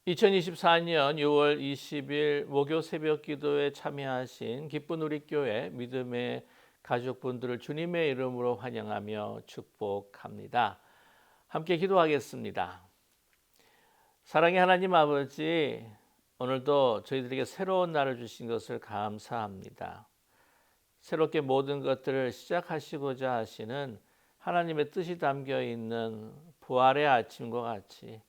2024년 6월 20일 목요 새벽 기도에 참여하신 기쁜 우리교회 믿음의 가족분들을 주님의 이름으로 환영하며 축복합니다. 함께 기도하겠습니다. 사랑의 하나님 아버지, 오늘도 저희들에게 새로운 날을 주신 것을 감사합니다. 새롭게 모든 것들을 시작하시고자 하시는 하나님의 뜻이 담겨 있는 부활의 아침과 같이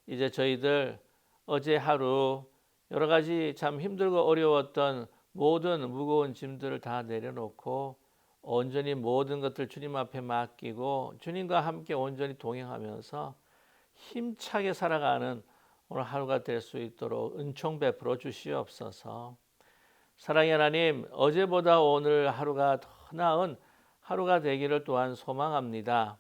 이제 저희들 어제 하루 여러 가지 참 힘들고 어려웠던 모든 무거운 짐들을 다 내려놓고 온전히 모든 것들 주님 앞에 맡기고 주님과 함께 온전히 동행하면서 힘차게 살아가는 오늘 하루가 될 수 있도록 은총 베풀어 주시옵소서. 사랑의 하나님, 어제보다 오늘 하루가 더 나은 하루가 되기를 또한 소망합니다.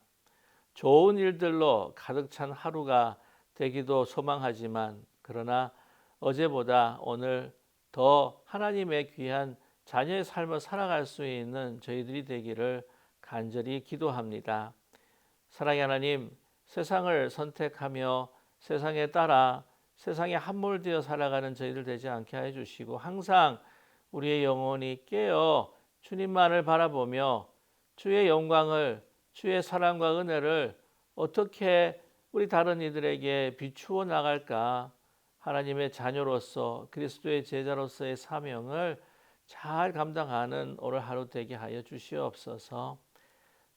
좋은 일들로 가득 찬 하루가 되기도 소망하지만 그러나 어제보다 오늘 더 하나님의 귀한 자녀의 삶을 살아갈 수 있는 저희들이 되기를 간절히 기도합니다. 사랑의 하나님, 세상을 선택하며 세상에 따라 세상에 함몰되어 살아가는 저희들 되지 않게 해 주시고 항상 우리의 영혼이 깨어 주님만을 바라보며 주의 영광을, 주의 사랑과 은혜를 어떻게 우리 다른 이들에게 비추어 나갈까? 하나님의 자녀로서 그리스도의 제자로서의 사명을 잘 감당하는 오늘 하루 되게 하여 주시옵소서.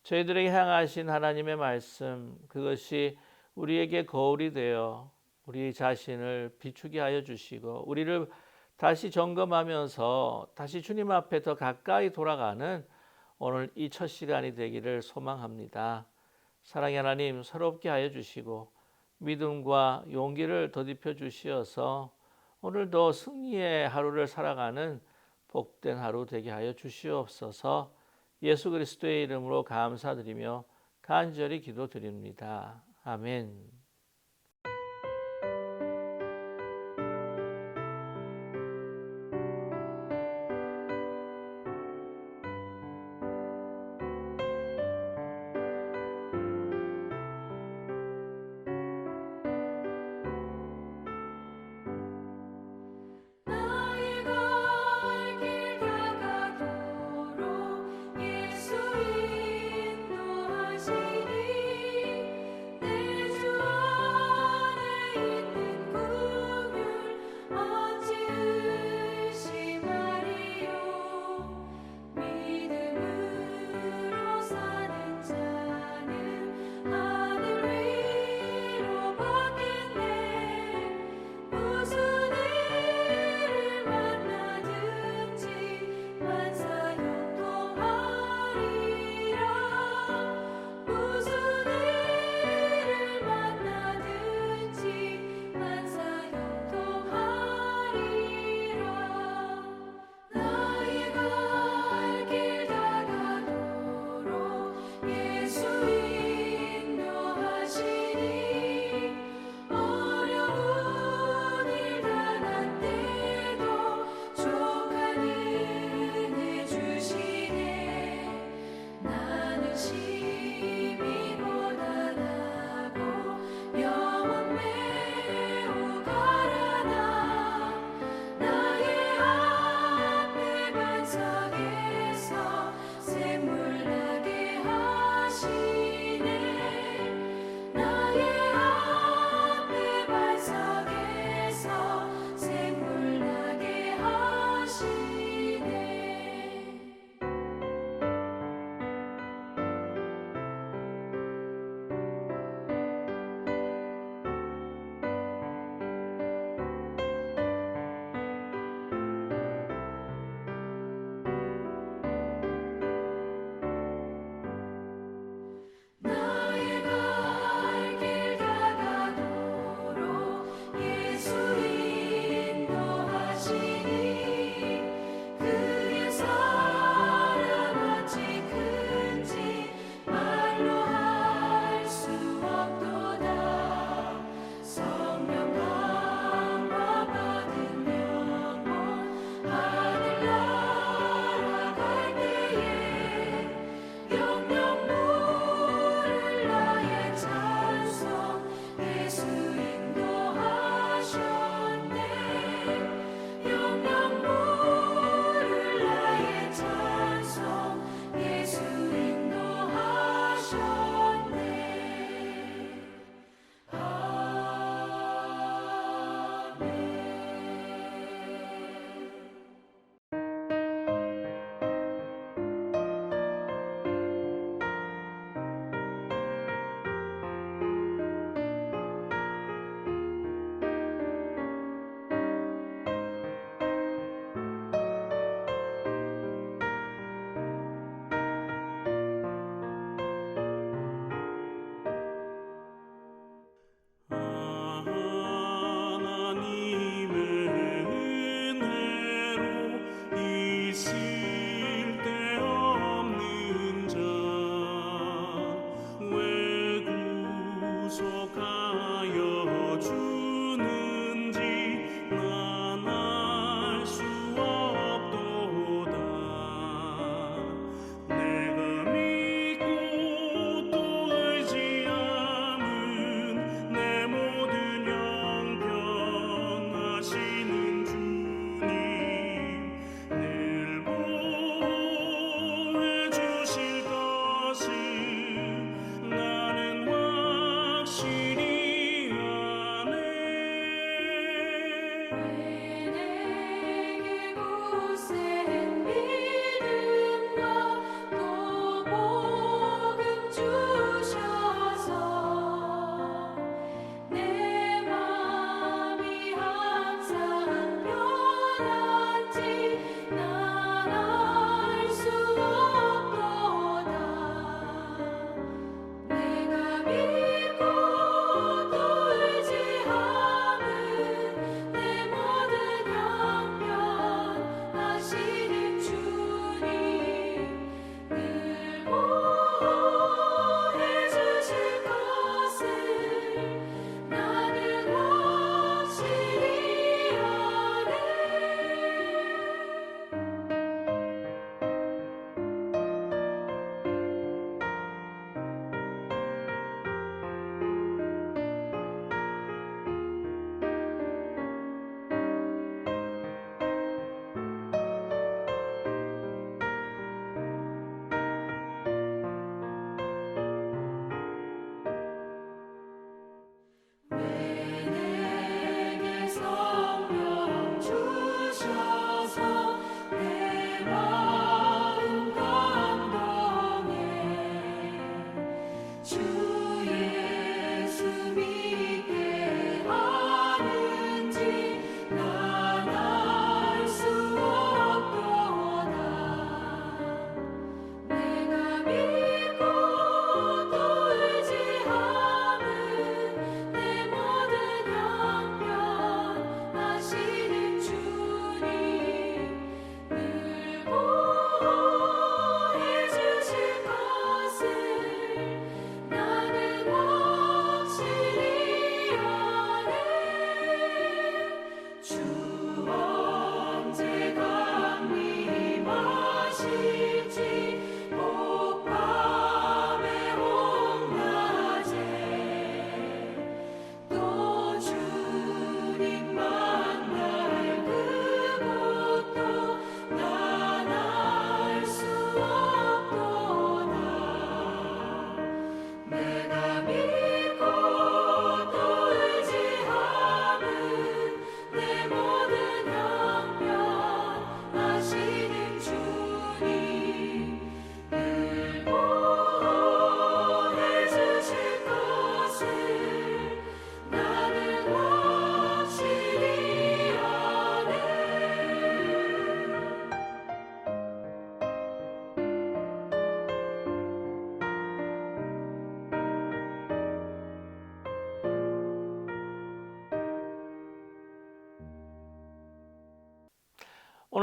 저희들에게 향하신 하나님의 말씀, 그것이 우리에게 거울이 되어 우리 자신을 비추게 하여 주시고 우리를 다시 점검하면서 다시 주님 앞에 더 가까이 돌아가는 오늘 이 첫 시간이 되기를 소망합니다. 사랑의 하나님, 새롭게 하여 주시고 믿음과 용기를 더딥혀 주시어서 오늘도 승리의 하루를 살아가는 복된 하루 되게 하여 주시옵소서. 예수 그리스도의 이름으로 감사드리며 간절히 기도드립니다. 아멘. 나의 갈 길 다가도록 예수 인도하시니 내 주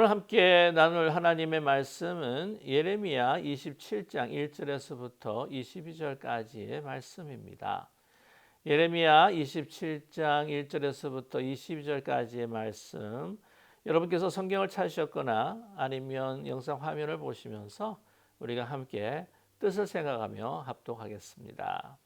오늘 함께 나눌 하나님의 말씀은 예레미야 27장 1절에서부터 22절까지의 말씀입니다. 예레미야 27장 1절에서부터 22절까지의 말씀, 여러분께서 성경을 찾으셨거나 아니면 영상 화면을 보시면서 우리가 함께 뜻을 생각하며 합독하겠습니다.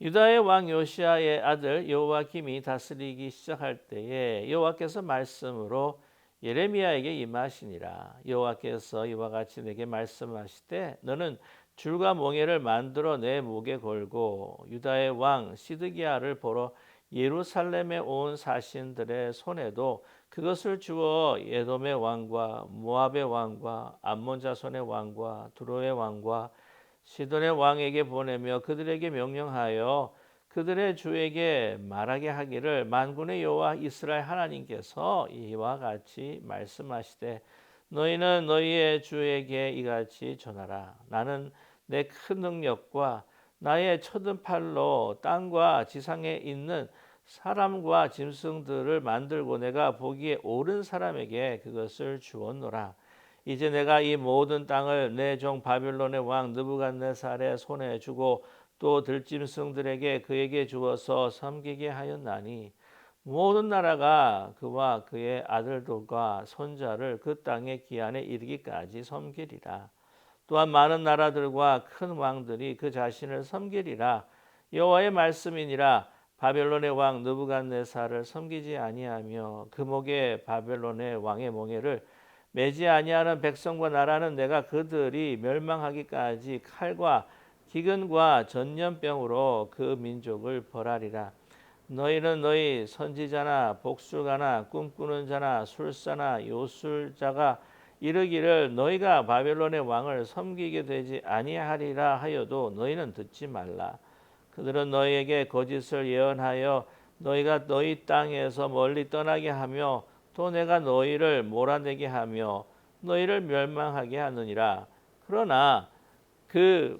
유다의 왕 요시아의 아들 여호와김이 다스리기 시작할 때에 여호와께서 말씀으로 예레미야에게 임하시니라. 여호와께서 이와 같이 내게 말씀하시되 너는 줄과 몽에를 만들어 내 목에 걸고 유다의 왕 시드기야를 보러 예루살렘에 온 사신들의 손에도 그것을 주어 에돔의 왕과 모압의 왕과 암몬 자손의 왕과 두로의 왕과 시돈의 왕에게 보내며 그들에게 명령하여 그들의 주에게 말하게 하기를 만군의 여호와 이스라엘 하나님께서 이와 같이 말씀하시되 너희는 너희의 주에게 이같이 전하라. 나는 내 큰 능력과 나의 쳐든 팔로 땅과 지상에 있는 사람과 짐승들을 만들고 내가 보기에 옳은 사람에게 그것을 주었노라. 이제 내가 이 모든 땅을 내 종 바빌론의 왕 느부갓네살의 손에 주고 또 들짐승들에게 그에게 주어서 섬기게 하였나니 모든 나라가 그와 그의 아들들과 손자를 그 땅의 기한에 이르기까지 섬기리라. 또한 많은 나라들과 큰 왕들이 그 자신을 섬기리라. 여호와의 말씀이니라. 바벨론의 왕 느부갓네살을 섬기지 아니하며 그 목에 바벨론의 왕의 몽에를 매지 아니하는 백성과 나라는 내가 그들이 멸망하기까지 칼과 기근과 전염병으로 그 민족을 벌하리라. 너희는 너희 선지자나 복술가나 꿈꾸는 자나 술사나 요술자가 이르기를 너희가 바벨론의 왕을 섬기게 되지 아니하리라 하여도 너희는 듣지 말라. 그들은 너희에게 거짓을 예언하여 너희가 너희 땅에서 멀리 떠나게 하며 또 내가 너희를 몰아내게 하며 너희를 멸망하게 하느니라. 그러나 그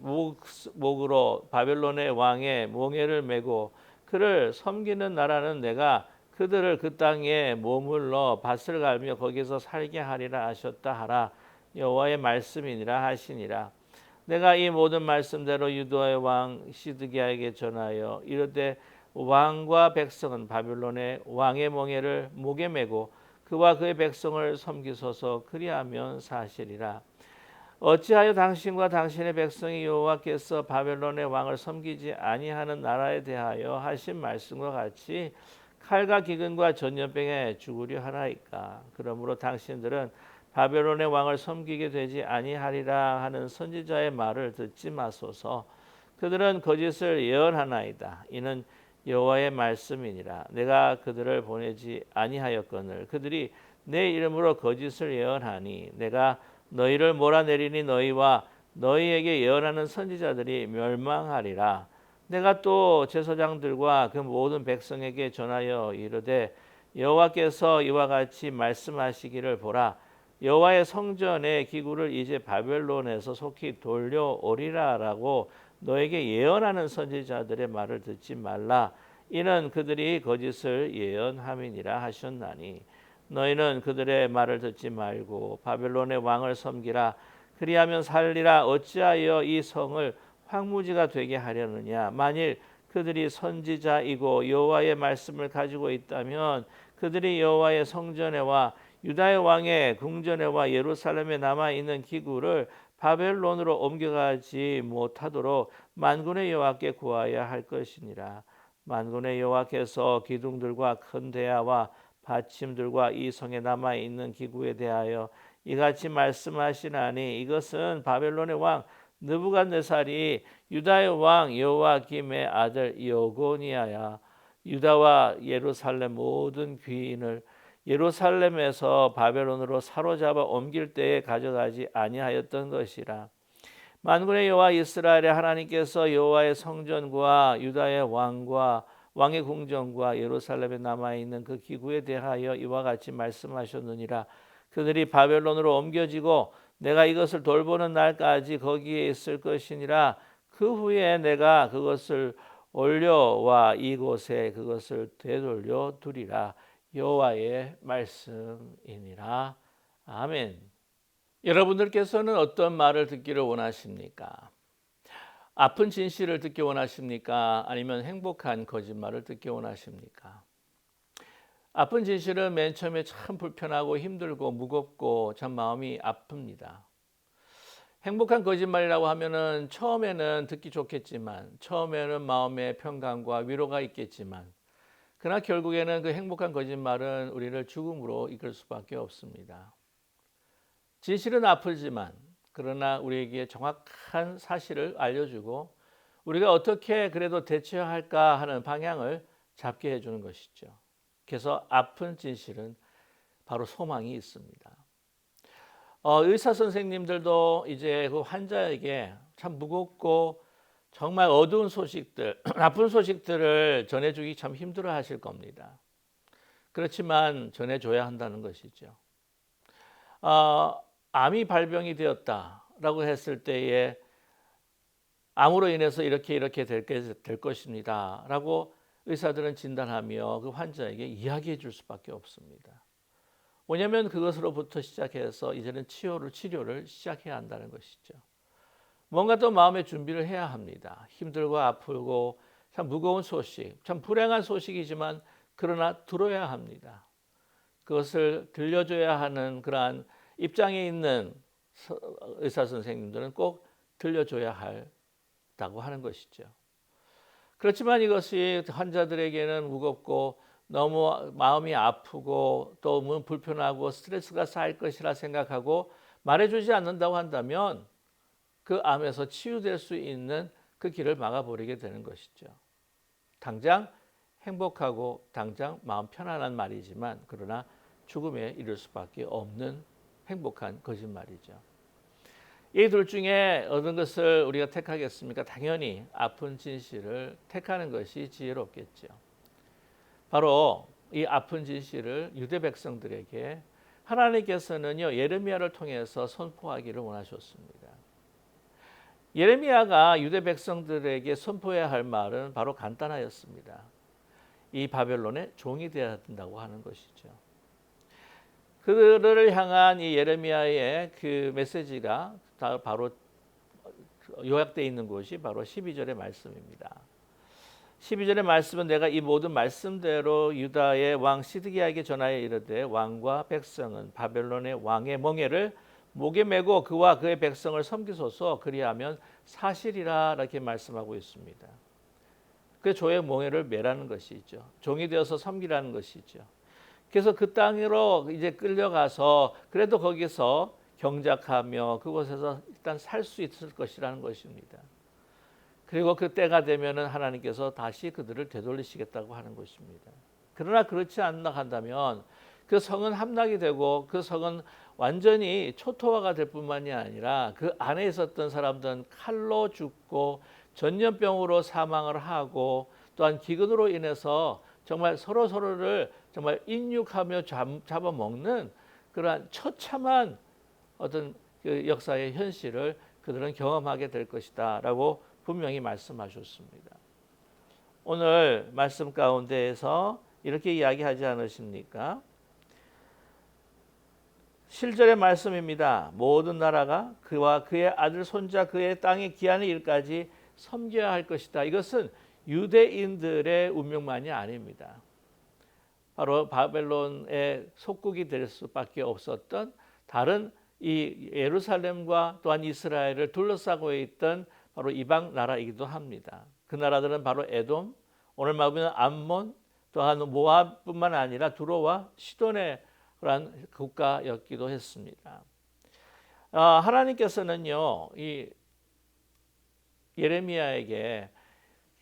목으로 바벨론의 왕의 몽에를 메고 그를 섬기는 나라는 내가 그들을 그 땅에 머물러 밭을 갈며 거기서 살게 하리라 하셨다 하라. 여호와의 말씀이니라 하시니라. 내가 이 모든 말씀대로 유다의 왕 시드기야에게 전하여 이르되 왕과 백성은 바빌론의 왕의 몽에를 목에 메고 그와 그의 백성을 섬기소서. 그리하면 사실이라. 어찌하여 당신과 당신의 백성이 여호와께서 바벨론의 왕을 섬기지 아니하는 나라에 대하여 하신 말씀과 같이 칼과 기근과 전염병에 죽으려 하나이까. 그러므로 당신들은 바벨론의 왕을 섬기게 되지 아니하리라 하는 선지자의 말을 듣지 마소서. 그들은 거짓을 예언하나이다. 이는 여호와의 말씀이니라. 내가 그들을 보내지 아니하였거늘 그들이 내 이름으로 거짓을 예언하니 내가 너희를 몰아내리니 너희와 너희에게 예언하는 선지자들이 멸망하리라. 내가 또 제사장들과 그 모든 백성에게 전하여 이르되 여호와께서 이와 같이 말씀하시기를 보라. 여호와의 성전의 기구를 이제 바벨론에서 속히 돌려오리라라고 너에게 예언하는 선지자들의 말을 듣지 말라. 이는 그들이 거짓을 예언함이니라 하셨나니 너희는 그들의 말을 듣지 말고 바벨론의 왕을 섬기라. 그리하면 살리라. 어찌하여 이 성을 황무지가 되게 하려느냐. 만일 그들이 선지자이고 여호와의 말씀을 가지고 있다면 그들이 여호와의 성전에와 유다의 왕의 궁전에와 예루살렘에 남아있는 기구를 바벨론으로 옮겨가지 못하도록 만군의 여호와께 구하여야 할 것이니라. 만군의 여호와께서 기둥들과 큰 대야와 받침들과 이 성에 남아있는 기구에 대하여 이같이 말씀하시나니 이것은 바벨론의 왕 느부갓네살이 유다의 왕 여호와김의 아들 여고니아야 유다와 예루살렘 모든 귀인을 예루살렘에서 바벨론으로 사로잡아 옮길 때에 가져가지 아니하였던 것이라. 만군의 여호와 이스라엘의 하나님께서 여호와의 성전과 유다의 왕과 왕의 궁전과 예루살렘에 남아있는 그 기구에 대하여 이와 같이 말씀하셨느니라. 그들이 바벨론으로 옮겨지고 내가 이것을 돌보는 날까지 거기에 있을 것이니라. 그 후에 내가 그것을 올려와 이곳에 그것을 되돌려 두리라. 여호와의 말씀이니라. 아멘. 여러분들께서는 어떤 말을 듣기를 원하십니까? 아픈 진실을 듣기 원하십니까? 아니면 행복한 거짓말을 듣기 원하십니까? 아픈 진실은 맨 처음에 참 불편하고 힘들고 무겁고 참 마음이 아픕니다. 행복한 거짓말이라고 하면은 처음에는 듣기 좋겠지만, 처음에는 마음의 평강과 위로가 있겠지만, 그러나 결국에는 그 행복한 거짓말은 우리를 죽음으로 이끌 수밖에 없습니다. 진실은 아프지만, 그러나 우리에게 정확한 사실을 알려주고 우리가 어떻게 그래도 대처해야 할까 하는 방향을 잡게 해주는 것이죠. 그래서 아픈 진실은 바로 소망이 있습니다. 의사 선생님들도 이제 그 환자에게 참 무겁고 정말 어두운 소식들, 나쁜 소식들을 전해주기 참 힘들어 하실 겁니다. 그렇지만 전해줘야 한다는 것이죠. 암이 발병이 되었다라고 했을 때에 암으로 인해서 이렇게 될 것입니다 라고 의사들은 진단하며 그 환자에게 이야기해 줄 수밖에 없습니다. 왜냐하면 그것으로부터 시작해서 이제는 치료를 시작해야 한다는 것이죠. 뭔가 또 마음의 준비를 해야 합니다. 힘들고 아프고 참 무거운 소식, 참 불행한 소식이지만 그러나 들어야 합니다. 그것을 들려줘야 하는 그러한 입장에 있는 의사 선생님들은 꼭 들려줘야 한다고 하는 것이죠. 그렇지만 이것이 환자들에게는 무겁고 너무 마음이 아프고 또 불편하고 스트레스가 쌓일 것이라 생각하고 말해주지 않는다고 한다면 그 암에서 치유될 수 있는 그 길을 막아버리게 되는 것이죠. 당장 행복하고 당장 마음 편안한 말이지만 그러나 죽음에 이를 수밖에 없는 행복한 거짓말이죠. 이 둘 중에 어느 것을 우리가 택하겠습니까? 당연히 아픈 진실을 택하는 것이 지혜롭겠죠. 바로 이 아픈 진실을 유대 백성들에게 하나님께서는요 예레미야를 통해서 선포하기를 원하셨습니다. 예레미야가 유대 백성들에게 선포해야 할 말은 바로 간단하였습니다. 이 바벨론의 종이 되어야 된다고 하는 것이죠. 그들을 향한 이 예레미야의 그 메시지가 바로 요약되어 있는 곳이 바로 12절의 말씀입니다. 12절의 말씀은 내가 이 모든 말씀대로 유다의 왕 시드기야에게 전하여 이르되 왕과 백성은 바벨론의 왕의 멍에를 목에 메고 그와 그의 백성을 섬기소서 그리하면 사실이라 이렇게 말씀하고 있습니다. 그 조의 멍에를 메라는 것이죠. 종이 되어서 섬기라는 것이죠. 그래서 그 땅으로 이제 끌려가서 그래도 거기서 경작하며 그곳에서 일단 살 수 있을 것이라는 것입니다. 그리고 그 때가 되면은 하나님께서 다시 그들을 되돌리시겠다고 하는 것입니다. 그러나 그렇지 않나 한다면 그 성은 함락이 되고 그 성은 완전히 초토화가 될 뿐만이 아니라 그 안에 있었던 사람들은 칼로 죽고 전염병으로 사망을 하고 또한 기근으로 인해서 정말 서로를 정말 인육하며 잡아먹는 그러한 처참한 어떤 그 역사의 현실을 그들은 경험하게 될 것이다라고 분명히 말씀하셨습니다. 오늘 말씀 가운데에서 이렇게 이야기하지 않으십니까? 7절의 말씀입니다. 모든 나라가 그와 그의 아들 손자 그의 땅의 기한의 일까지 섬겨야 할 것이다. 이것은 유대인들의 운명만이 아닙니다. 바로 바벨론의 속국이 될 수밖에 없었던 다른 이 예루살렘과 또한 이스라엘을 둘러싸고 있던 바로 이방 나라이기도 합니다. 그 나라들은 바로 에돔, 오늘 말하면 암몬, 또한 모압뿐만 아니라 두로와 시돈의 그런 국가였기도 했습니다. 하나님께서는요, 이 예레미야에게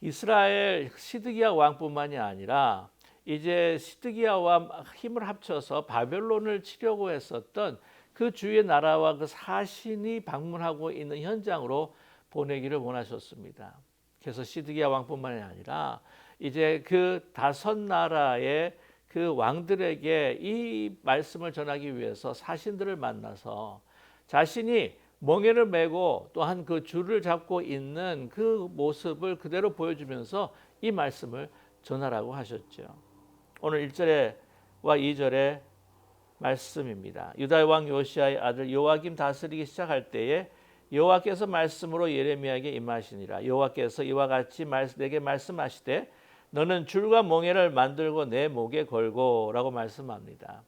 이스라엘 시드기야 왕뿐만이 아니라 이제 시드기야와 힘을 합쳐서 바벨론을 치려고 했었던 그 주위의 나라와 그 사신이 방문하고 있는 현장으로 보내기를 원하셨습니다. 그래서 시드기야 왕뿐만이 아니라 이제 그 다섯 나라의 그 왕들에게 이 말씀을 전하기 위해서 사신들을 만나서 자신이 멍에를 메고 또한 그 줄을 잡고 있는 그 모습을 그대로 보여주면서 이 말씀을 전하라고 하셨죠. 오늘 1절과 2절에 말씀입니다. 유다의 왕 요시아의 아들 요아김 다스리기 시작할 때에 여호와께서 말씀으로 예레미야에게 임하시니라. 여호와께서 이와 같이 내게 말씀하시되 너는 줄과 몽에를 만들고 내 목에 걸고라고 말씀합니다.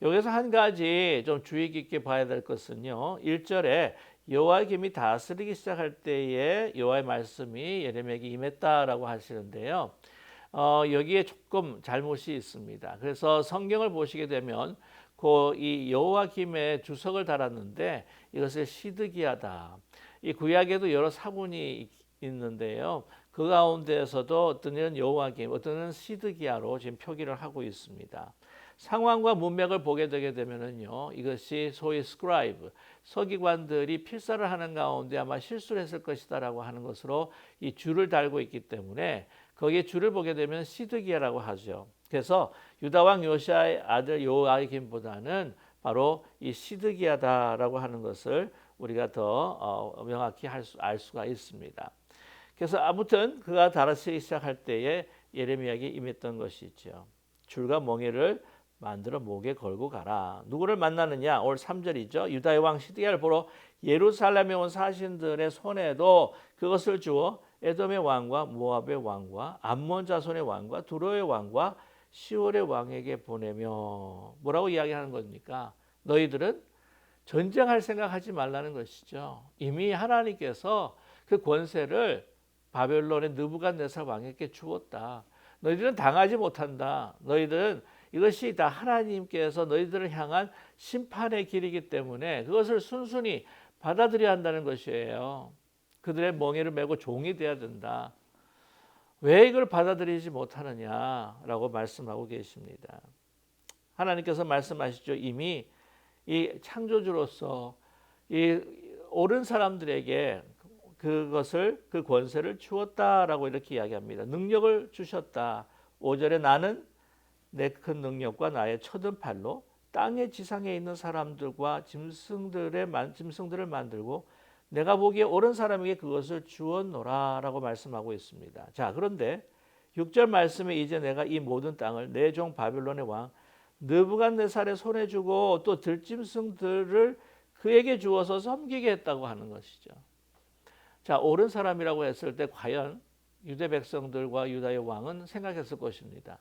여기서 한 가지 좀 주의 깊게 봐야 될 것은요. 1절에 여호와김이 다스리기 시작할 때에 여호와의 말씀이 예레미야에게 임했다라고 하시는데요. 여기에 조금 잘못이 있습니다. 그래서 성경을 보시게 되면 이 여호와김의 주석을 달았는데 이것을 시드기야다. 이 구약에도 여러 사본이 있는데요. 그 가운데에서도 어떤 이는 여호와김, 어떤 이는 시드기야로 지금 표기를 하고 있습니다. 상황과 문맥을 보게 되게 되면은요, 이것이 소위 스크라이브, 서기관들이 필사를 하는 가운데 아마 실수를 했을 것이다라고 하는 것으로 이 줄을 달고 있기 때문에 거기에 줄을 보게 되면 시드기야라고 하죠. 그래서 유다 왕 요시아의 아들 요아김보다는 바로 이 시드기야다라고 하는 것을 우리가 더 명확히 알 수가 있습니다. 그래서 아무튼 그가 다스리기 시작할 때에 예레미야에게 임했던 것이죠. 줄과 멍에를 만들어 목에 걸고 가라. 누구를 만나느냐? 오늘 3절이죠. 유다의 왕 시드기야를 보러 예루살렘에 온 사신들의 손에도 그것을 주어 에돔의 왕과 모압의 왕과 암몬 자손의 왕과 두로의 왕과 시월의 왕에게 보내며 뭐라고 이야기하는 겁니까? 너희들은 전쟁할 생각하지 말라는 것이죠. 이미 하나님께서 그 권세를 바벨론의 느부갓네살 왕에게 주었다. 너희들은 당하지 못한다. 너희들은 이것이 다 하나님께서 너희들을 향한 심판의 길이기 때문에 그것을 순순히 받아들여야 한다는 것이에요. 그들의 멍에를 메고 종이 되어야 된다. 왜 이걸 받아들이지 못하느냐라고 말씀하고 계십니다. 하나님께서 말씀하시죠. 이미 이 창조주로서 이 옳은 사람들에게 그 권세를 주었다라고 이렇게 이야기합니다. 능력을 주셨다. 5절에 나는 내 큰 능력과 나의 쳐든 팔로 땅의 지상에 있는 사람들과 짐승들을 만들고 내가 보기에 옳은 사람에게 그것을 주었노라라고 말씀하고 있습니다. 자, 그런데 6절 말씀에 이제 내가 이 모든 땅을 내 종 바빌론의 왕 느부갓네살의 손에 주고 또 들짐승들을 그에게 주어서 섬기게 했다고 하는 것이죠. 자, 옳은 사람이라고 했을 때 과연 유대 백성들과 유다의 왕은 생각했을 것입니다.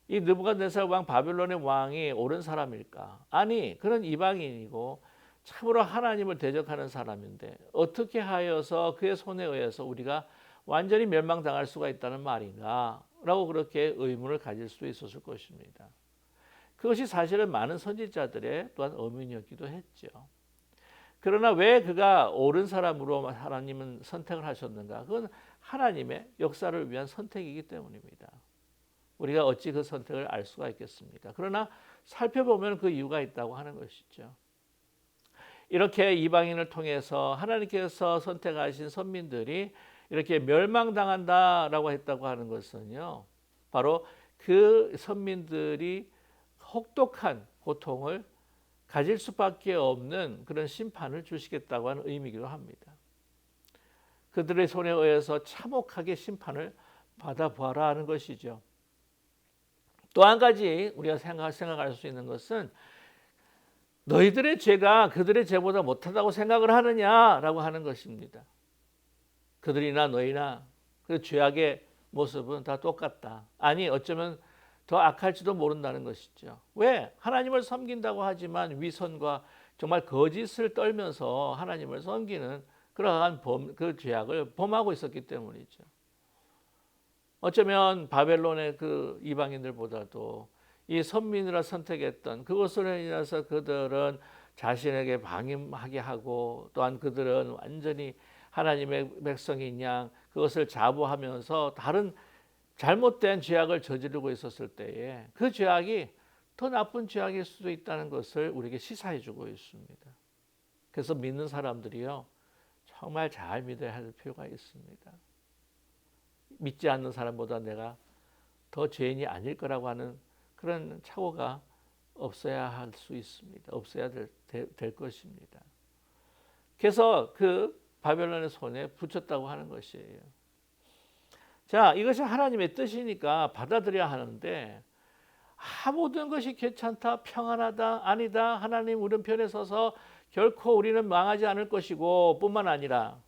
이 느부갓네살 왕 바빌론의 왕이 옳은 사람일까? 아니, 그는 이방인이고 참으로 하나님을 대적하는 사람인데 어떻게 하여서 그의 손에 의해서 우리가 완전히 멸망당할 수가 있다는 말인가? 라고 그렇게 의문을 가질 수 있었을 것입니다. 그것이 사실은 많은 선지자들의 또한 의문이었기도 했죠. 그러나 왜 그가 옳은 사람으로 하나님은 선택을 하셨는가? 그건 하나님의 역사를 위한 선택이기 때문입니다. 우리가 어찌 그 선택을 알 수가 있겠습니까? 그러나 살펴보면 그 이유가 있다고 하는 것이죠. 이렇게 이방인을 통해서 하나님께서 선택하신 선민들이 이렇게 멸망당한다라고 했다고 하는 것은요. 바로 그 선민들이 혹독한 고통을 가질 수밖에 없는 그런 심판을 주시겠다고 하는 의미이기도 합니다. 그들의 손에 의해서 참혹하게 심판을 받아보아라 하는 것이죠. 또 한 가지 우리가 생각할 수 있는 것은 너희들의 죄가 그들의 죄보다 못하다고 생각을 하느냐라고 하는 것입니다. 그들이나 너희나 그 죄악의 모습은 다 똑같다. 아니 어쩌면 더 악할지도 모른다는 것이죠. 왜? 하나님을 섬긴다고 하지만 위선과 정말 거짓을 떨면서 하나님을 섬기는 그러한 그 죄악을 범하고 있었기 때문이죠. 어쩌면 바벨론의 그 이방인들보다도 이 선민이라 선택했던 그것으로 인해서 그들은 자신에게 방임하게 하고 또한 그들은 완전히 하나님의 백성인 양 그것을 자부하면서 다른 잘못된 죄악을 저지르고 있었을 때에 그 죄악이 더 나쁜 죄악일 수도 있다는 것을 우리에게 시사해 주고 있습니다. 그래서 믿는 사람들이요 정말 잘 믿어야 할 필요가 있습니다. 믿지 않는 사람보다 내가 더 죄인이 아닐 거라고 하는 그런 착오가 없어야 할 수 있습니다. 없어야 될 것입니다. 그래서 그 바벨론의 손에 붙였다고 하는 것이에요. 자, 이것이 하나님의 뜻이니까 받아들여야 하는데 모든 것이 괜찮다, 평안하다, 아니다, 하나님 우리 편에 서서 결코 우리는 망하지 않을 것이고 뿐만 아니라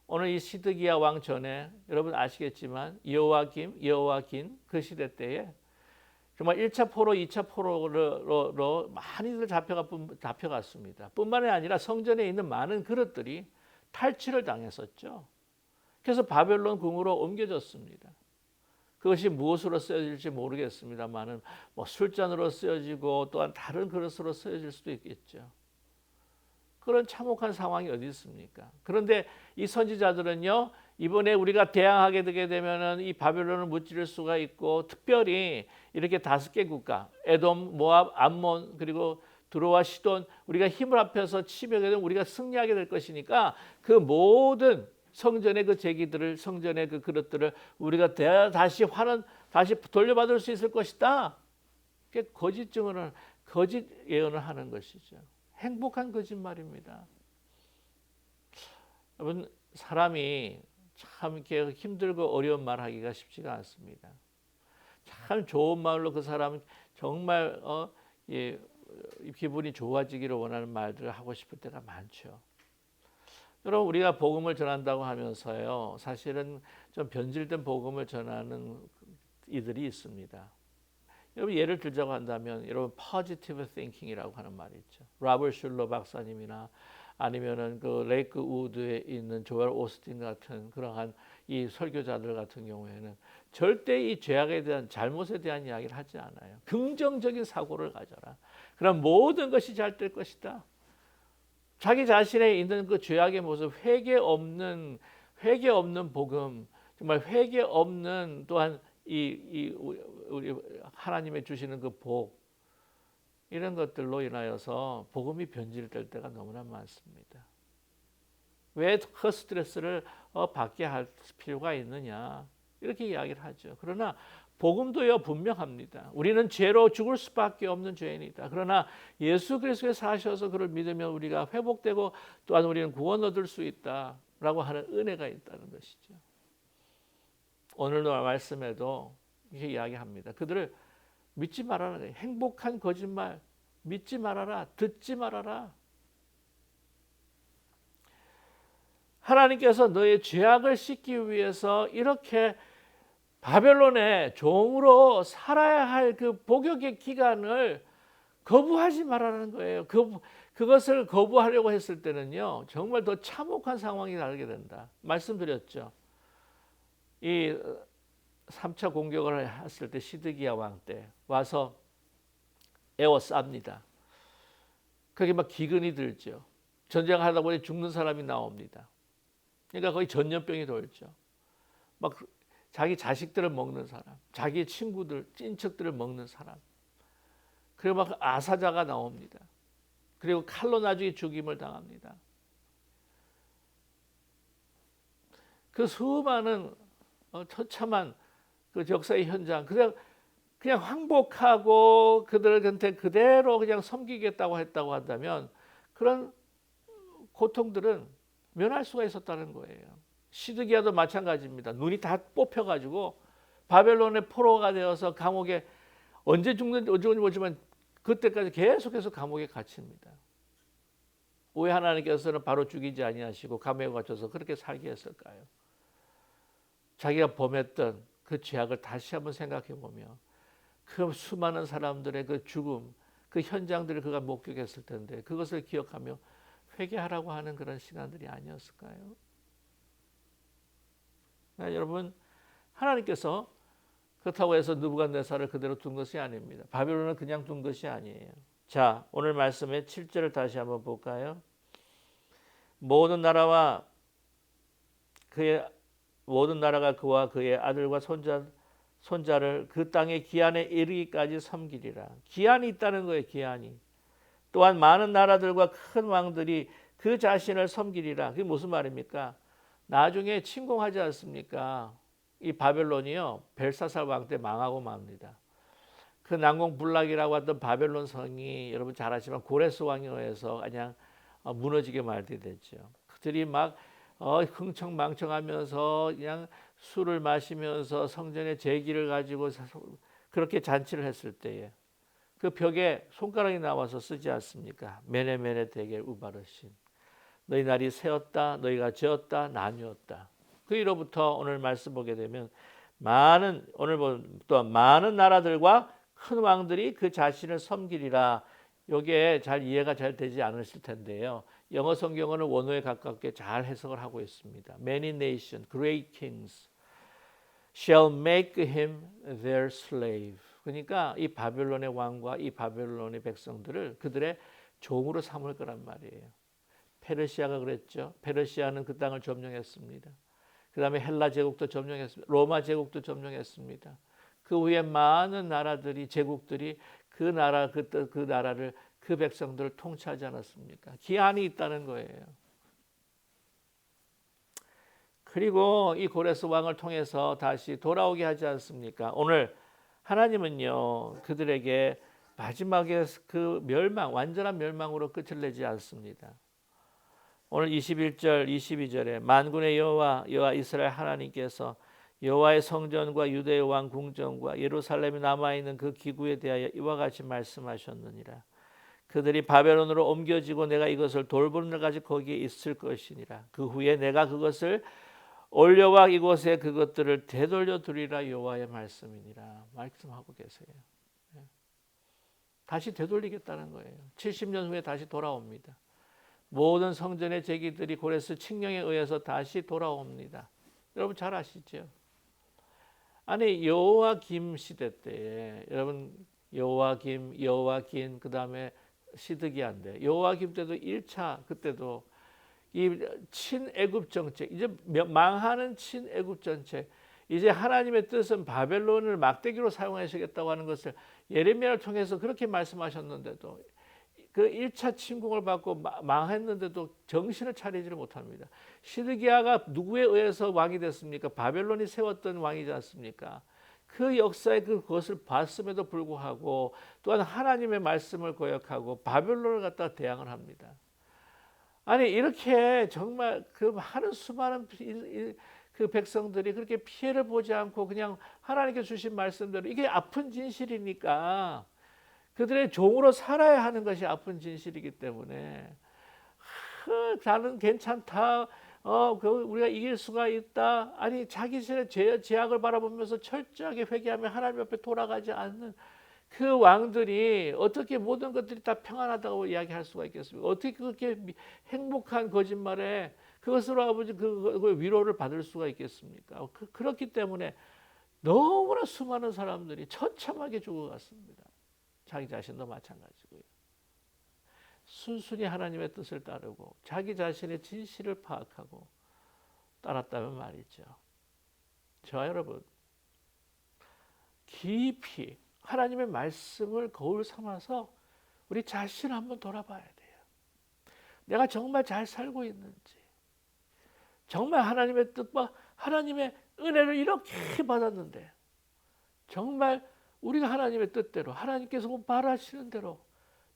오늘 이 시드기야 왕 전에 여러분 아시겠지만 여호와긴 그 시대 때에 정말 1차 포로, 2차 포로로 많이들 잡혀갔습니다. 뿐만이 아니라 성전에 있는 많은 그릇들이 탈취를 당했었죠. 그래서 바벨론 궁으로 옮겨졌습니다. 그것이 무엇으로 쓰여질지 모르겠습니다만은 뭐 술잔으로 쓰여지고 또한 다른 그릇으로 쓰여질 수도 있겠죠. 그런 참혹한 상황이 어디 있습니까? 그런데 이 선지자들은요, 이번에 우리가 대항하게 되게 되면은 이 바벨론을 무찌를 수가 있고, 특별히 이렇게 5개 국가, 에돔, 모압, 암몬, 그리고 두로와 시돈, 우리가 힘을 합해서 치명하게 되면 우리가 승리하게 될 것이니까 그 모든 성전의 그 제기들을, 성전의 그 그릇들을 우리가 다시 돌려받을 수 있을 것이다. 그게 거짓 증언을, 거짓 예언을 하는 것이죠. 행복한 거짓말입니다. 여러분, 사람이 참 이렇게 힘들고 어려운 말 하기가 쉽지가 않습니다. 참 좋은 말로 그 사람은 정말 기분이 좋아지기를 원하는 말들을 하고 싶을 때가 많죠. 여러분, 우리가 복음을 전한다고 하면서요, 사실은 좀 변질된 복음을 전하는 이들이 있습니다. 여러분, 예를 들자고 한다면 여러분 positive thinking이라고 하는 말이 있죠. 로버트 슐러 박사님이나 아니면은 그 레이크 우드에 있는 조엘 오스틴 같은 그러한 이 설교자들 같은 경우에는 절대 이 죄악에 대한, 잘못에 대한 이야기를 하지 않아요. 긍정적인 사고를 가져라. 그럼 모든 것이 잘 될 것이다. 자기 자신에 있는 그 죄악의 모습, 회개 없는 복음, 정말 회개 없는 또한 우리 하나님의 주시는 그 복, 이런 것들로 인하여서 복음이 변질될 때가 너무나 많습니다. 왜 그 스트레스를 받게 할 필요가 있느냐, 이렇게 이야기를 하죠. 그러나 복음도요 분명합니다. 우리는 죄로 죽을 수밖에 없는 죄인이다. 그러나 예수 그리스도에 사셔서 그를 믿으면 우리가 회복되고 또한 우리는 구원 얻을 수 있다라고 하는 은혜가 있다는 것이죠. 오늘도 말씀에도 이렇게 이야기합니다. 그들을 믿지 말아라. 행복한 거짓말 믿지 말아라. 듣지 말아라. 하나님께서 너의 죄악을 씻기 위해서 이렇게 바벨론의 종으로 살아야 할 그 복역의 기간을 거부하지 말라는 거예요. 그것을 거부하려고 했을 때는요, 정말 더 참혹한 상황이 나게 된다. 말씀드렸죠. 이 3차 공격을 했을 때 시드기야 왕 때 와서 에워쌉니다. 그게 막 기근이 들죠. 전쟁하다 보니 죽는 사람이 나옵니다. 그러니까 거의 전염병이 돌죠. 막 자기 자식들을 먹는 사람, 자기 친구들, 친척들을 먹는 사람. 그리고 막 아사자가 나옵니다. 그리고 칼로 나중에 죽임을 당합니다. 그 수많은 처참한 그 역사의 현장, 그냥 항복하고 그들한테 그대로 그냥 섬기겠다고 했다고 한다면 그런 고통들은 면할 수가 있었다는 거예요. 시드기야도 마찬가지입니다. 눈이 다 뽑혀가지고 바벨론의 포로가 되어서 감옥에 언제 죽는지 모르지만 그때까지 계속해서 감옥에 갇힙니다. 왜 하나님께서는 바로 죽이지 아니하시고 감옥에 갇혀서 그렇게 살게 했을까요? 자기가 범했던 그 죄악을 다시 한번 생각해 보며 그 수많은 사람들의 그 죽음, 그 현장들을 그가 목격했을 텐데 그것을 기억하며 회개하라고 하는 그런 시간들이 아니었을까요? 여러분, 하나님께서 그렇다고 해서 느부갓네살을 그대로 둔 것이 아닙니다. 바벨론은 그냥 둔 것이 아니에요. 자, 오늘 말씀의 7절을 다시 한번 볼까요? 모든 나라가 그와 그의 아들과 손자를 그 땅의 기한에 이르기까지 섬기리라. 기한이 있다는 거예요. 기한이. 또한 많은 나라들과 큰 왕들이 그 자신을 섬기리라. 그게 무슨 말입니까? 나중에 침공하지 않습니까? 이 바벨론이요, 벨사살 왕 때 망하고 맙니다. 그 난공불락이라고 하던 바벨론 성이 여러분 잘 아시지만 고레스 왕에 의해서 그냥 무너지게 말게 됐죠. 그들이 막 흥청망청하면서 그냥 술을 마시면서 성전의 제기를 가지고 그렇게 잔치를 했을 때에 그 벽에 손가락이 나와서 쓰지 않습니까? 메네메네 데겔 우바르신. 너희 날이 새었다. 너희가 저었다. 나뉘었다. 그 이로부터 오늘 말씀 보게 되면 또 많은 나라들과 큰 왕들이 그 자신을 섬기리라. 이게 잘 이해가 잘 되지 않으실 텐데요. 영어 성경어는 원어에 가깝게 잘 해석을 하고 있습니다. Many nations, great kings shall make him their slave. 그러니까 이 바벨론의 왕과 이 바벨론의 백성들을 그들의 종으로 삼을 거란 말이에요. 페르시아가 그랬죠. 페르시아는 그 땅을 점령했습니다. 그 다음에 헬라 제국도 점령했습니다. 로마 제국도 점령했습니다. 그 후에 많은 나라들이 제국들이 그 나라를 그 백성들을 통치하지 않았습니까? 기한이 있다는 거예요. 그리고 이 고레스 왕을 통해서 다시 돌아오게 하지 않습니까? 오늘 하나님은요 그들에게 마지막에 그 완전한 멸망으로 끝을 내지 않습니다. 오늘 21절 22절에 만군의 여호와 이스라엘 하나님께서 여호와의 성전과 유대의 왕 궁전과 예루살렘에 남아있는 그 기구에 대하여 이와 같이 말씀하셨느니라. 그들이 바벨론으로 옮겨지고 내가 이것을 돌보는 날까지 거기에 있을 것이니라. 그 후에 내가 그것을 올려와 이곳에 그것들을 되돌려 두리라. 여호와의 말씀이니라. 말씀하고 계세요. 다시 되돌리겠다는 거예요. 70년 후에 다시 돌아옵니다. 모든 성전의 제기들이 고레스 칙령에 의해서 다시 돌아옵니다. 여러분 잘 아시죠? 아니 여호와김 시대 때에 여러분 여호와긴 그다음에 시드기야인데 여호와김 때도 1차 그때도 이 친애굽 정책 이제 망하는 친애굽 정책 이제 하나님의 뜻은 바벨론을 막대기로 사용하시겠다고 하는 것을 예레미야를 통해서 그렇게 말씀하셨는데도 그 1차 침공을 받고 망했는데도 정신을 차리지를 못합니다. 시드기야가 누구에 의해서 왕이 됐습니까? 바벨론이 세웠던 왕이지 않습니까? 그 역사에 그것을 봤음에도 불구하고 또한 하나님의 말씀을 거역하고 바벨론을 갖다 대항을 합니다. 아니 이렇게 정말 그 많은 수많은 그 백성들이 그렇게 피해를 보지 않고 그냥 하나님께 주신 말씀대로 이게 아픈 진실이니까 그들의 종으로 살아야 하는 것이 아픈 진실이기 때문에 나는 괜찮다. 우리가 이길 수가 있다. 아니 자기 신의 죄악을 바라보면서 철저하게 회개하며 하나님 앞에 돌아가지 않는 그 왕들이 어떻게 모든 것들이 다 평안하다고 이야기할 수가 있겠습니까? 어떻게 그렇게 행복한 거짓말에 그것으로 아버지 그 위로를 받을 수가 있겠습니까? 그렇기 때문에 너무나 수많은 사람들이 처참하게 죽어갔습니다. 자기 자신도 마찬가지고요. 순순히 하나님의 뜻을 따르고 자기 자신의 진실을 파악하고 따랐다면 말이죠. 저와 여러분 깊이 하나님의 말씀을 거울 삼아서 우리 자신을 한번 돌아봐야 돼요. 내가 정말 잘 살고 있는지, 정말 하나님의 뜻과 하나님의 은혜를 이렇게 받았는데 정말 우리가 하나님의 뜻대로 하나님께서 바라시는 대로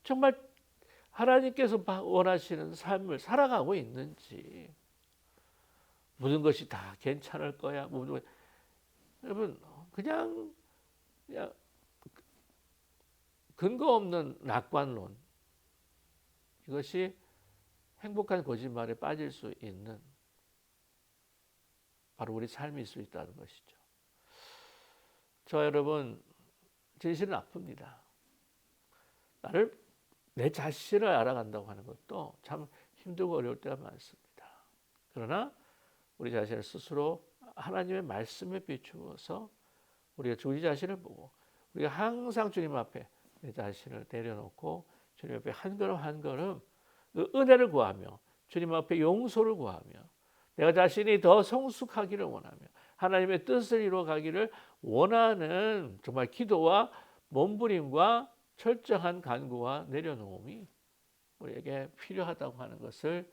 정말 하나님께서 원하시는 삶을 살아가고 있는지 모든 것이 다 괜찮을 거야. 여러분 그냥 근거 없는 낙관론 이것이 행복한 거짓말에 빠질 수 있는 바로 우리 삶일 수 있다는 것이죠. 저 여러분 진실은 아픕니다. 내 자신을 알아간다고 하는 것도 참 힘들고 어려울 때가 많습니다. 그러나 우리 자신을 스스로 하나님의 말씀에 비추어서 우리가 우리 자신을 보고 우리가 항상 주님 앞에 내 자신을 내려놓고 주님 앞에 한 걸음 한 걸음 그 은혜를 구하며 주님 앞에 용서를 구하며 내가 자신이 더 성숙하기를 원하며 하나님의 뜻을 이루어가기를 원하는 정말 기도와 몸부림과 철저한 간구와 내려놓음이 우리에게 필요하다고 하는 것을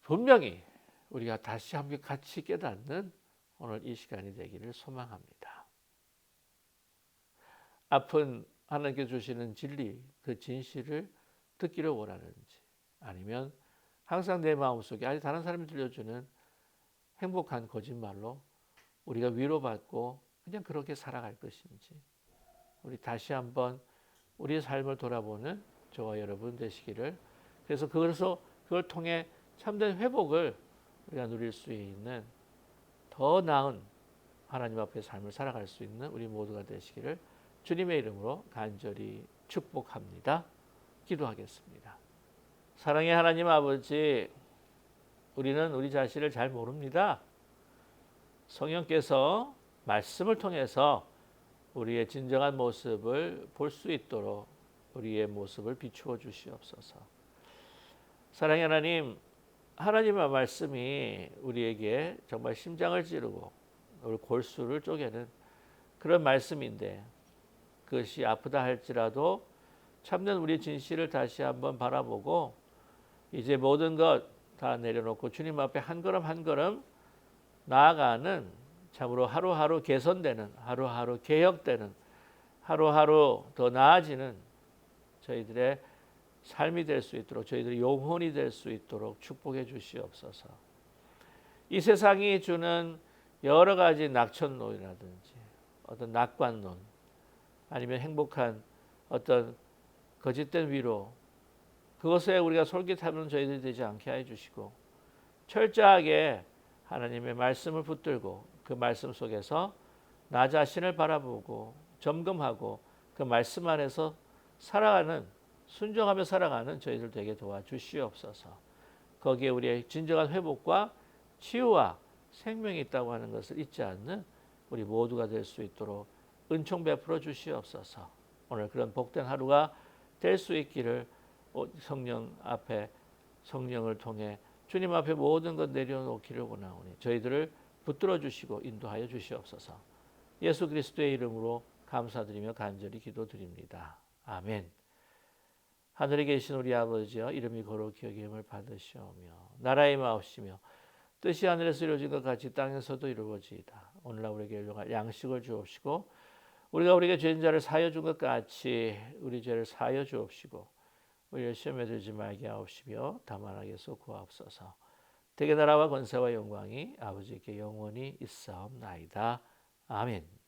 분명히 우리가 다시 함께 같이 깨닫는 오늘 이 시간이 되기를 소망합니다. 아픈 하나님께 주시는 진리, 그 진실을 듣기를 원하는지 아니면 항상 내 마음속에 다른 사람이 들려주는 행복한 거짓말로 우리가 위로받고 그냥 그렇게 살아갈 것인지 우리 다시 한번 우리의 삶을 돌아보는 저와 여러분 되시기를. 그래서 그걸 통해 참된 회복을 우리가 누릴 수 있는 더 나은 하나님 앞에 삶을 살아갈 수 있는 우리 모두가 되시기를 주님의 이름으로 간절히 축복합니다. 기도하겠습니다. 사랑의 하나님 아버지, 우리는 우리 자신을 잘 모릅니다. 성령께서 말씀을 통해서 우리의 진정한 모습을 볼 수 있도록 우리의 모습을 비추어 주시옵소서. 사랑의 하나님, 하나님의 말씀이 우리에게 정말 심장을 찌르고 우리 골수를 쪼개는 그런 말씀인데, 그것이 아프다 할지라도 참된 우리 진실을 다시 한번 바라보고 이제 모든 것 다 내려놓고 주님 앞에 한 걸음 한 걸음 나아가는, 참으로 하루하루 개선되는, 하루하루 개혁되는, 하루하루 더 나아지는 저희들의 삶이 될 수 있도록, 저희들의 영혼이 될 수 있도록 축복해 주시옵소서. 이 세상이 주는 여러 가지 낙천론이라든지 어떤 낙관론, 아니면 행복한 어떤 거짓된 위로, 그것에 우리가 솔깃하면 저희들이 되지 않게 해주시고 철저하게 하나님의 말씀을 붙들고 그 말씀 속에서 나 자신을 바라보고 점검하고 그 말씀 안에서 살아가는, 순종하며 살아가는 저희들 되게 도와주시옵소서. 거기에 우리의 진정한 회복과 치유와 생명이 있다고 하는 것을 잊지 않는 우리 모두가 될 수 있도록 은총 베풀어 주시옵소서. 오늘 그런 복된 하루가 될 수 있기를 성령 앞에, 성령을 통해 주님 앞에 모든 것 내려놓기를 원하오니 저희들을 붙들어 주시고 인도하여 주시옵소서. 예수 그리스도의 이름으로 감사드리며 간절히 기도드립니다. 아멘. 하늘에 계신 우리 아버지여, 이름이 거룩히 여김을 받으시오며 나라의 마옵시며 뜻이 하늘에서 이루어진 것 같이 땅에서도 이루어지이다. 오늘날 우리에게 일용할 양식을 주옵시고 우리가 우리에게 죄인 자를 사하여 준 것 같이 우리 죄를 사하여 주옵시고 우리를 시험에 들지 말게 하옵시며 다만 악에서 구하옵소서. 대개 나라와 권세와 영광이 아버지께 영원히 있사옵나이다. 아멘.